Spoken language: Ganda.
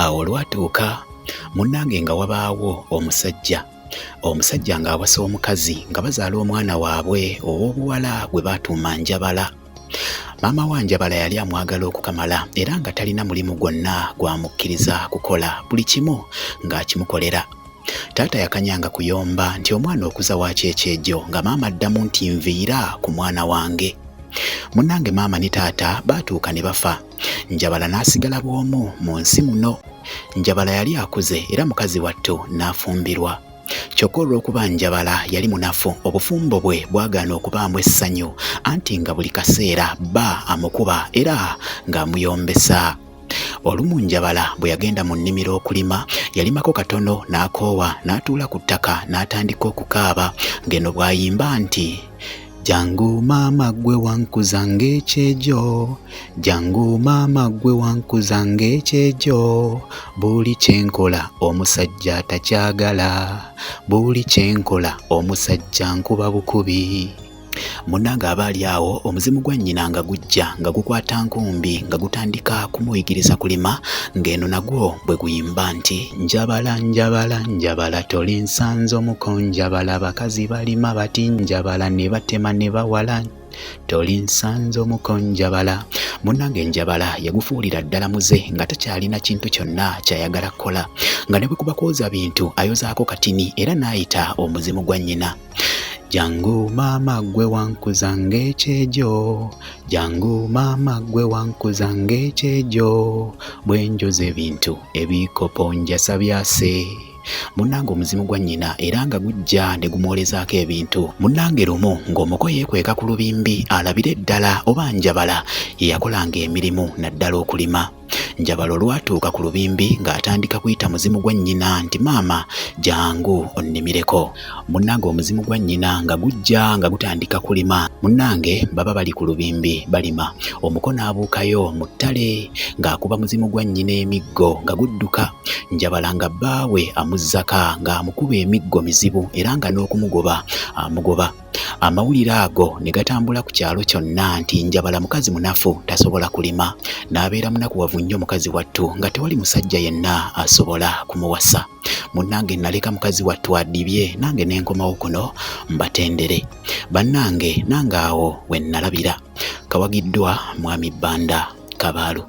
Awo olwatuuka munnange nga wabaawo omusajja ng'awasa omukazi nga bazaala omwana waabwe ow'obuwala gwe baatuuma Njabala. Maama wa Njabala yali amwagala okukamala era nga talina mulimu gwonna gwamukkiriza kukola, buli kimu ng'akimukolera. Taata yakanyanga kuyomba nti omwana okuza waaki ekyejo, nga maama addamu nti nviira ku mwana wange. Munnange maama ne taata baatuuka ne bafa. Njabala n'asigala bw'omu mu nsi muno. Njabala yali akuze era mukazi wattu n'afumbirwa. Kyokka olw'okuba Njabala yali munafu, obufumbo bwe bwagaana okubaamu essanyu, anti nga buli kaseera bba amukuba era ng'amuyombesa. Olumu Njabala bwe yagenda mu nnimiro okulima, yalimako katono n'akoowa, n'atuula ku ttaka n'atandika okukaaba ng'eno bw'ayimba nti jangu maama gwe wankuza ng'ekyejo, jangu maama gwe wankuza ng'ekyejo, buli kyenkola omusajja takyagala, buli kyenkola omusajja nkuba bukubi. Munnange abaali awo omuzimu gwa nnyina nga gujja nga gukwata nkumbi nga gutandika kumuyigiriza kulima, ng'eno nagwo bwe guyimba nti Njabala Njabala Njabala toli nsanze omuko Njabala, bakazi balima bati Njabala ne batema ne bawala, toli nsanze omuko Njabala. Munnange Njabala yagufuulira ddala muze nga takyalina kintu kyonna ky'ayagala kukola, nga ne bwe kuba kwoza bintu ayozaako katini era n'ayita omuzimu gwa nnyina. Jangu maama gwe wankuza ng'ekyejo, jangu maama gwe wankuza ng'ekyejo, bwe njoza ebintu ebikopo njasa byase. Munnange omuzimu gwa nnyina era nga gujja ne gumwolezaako ebintu. Munnange lumu ng'omuko yeekweka ku lubimbi alabire ddala oba Njabala ye yakolanga emirimu naddala okulima. Njabala olwatuuka ku lubimbi ng'atandika kuyita muzimu gwa nnyina nti maama jangu onnimireko. Munnange omuzimu gwa nnyina nga gujja nga gutandika kulima. Munnange baba bali ku lubimbi balima, omuko n'abuukayo mu ttale ng'akuba muzimu gwa nnyina emiggo nga gudduka. Njabala nga bbaawe amuzzaka ng'amukuba emiggo mizibu era nga n'okumugoba amugoba. Amawulire ago ne gatambula ku kyalo kyonna nti Njabala mukazi munafu tasobola kulima, n'abeera munakuwavu nnyo mukazi wattu nga tewali musajja yenna asobola kumuwasa. Munnange naleka mukazi wattu addibye, nange ne nkomawo kuno mbatendere. Bannange nange awo we nnalabira. Kawagiddwa Mwami Bbanda Kabaalu.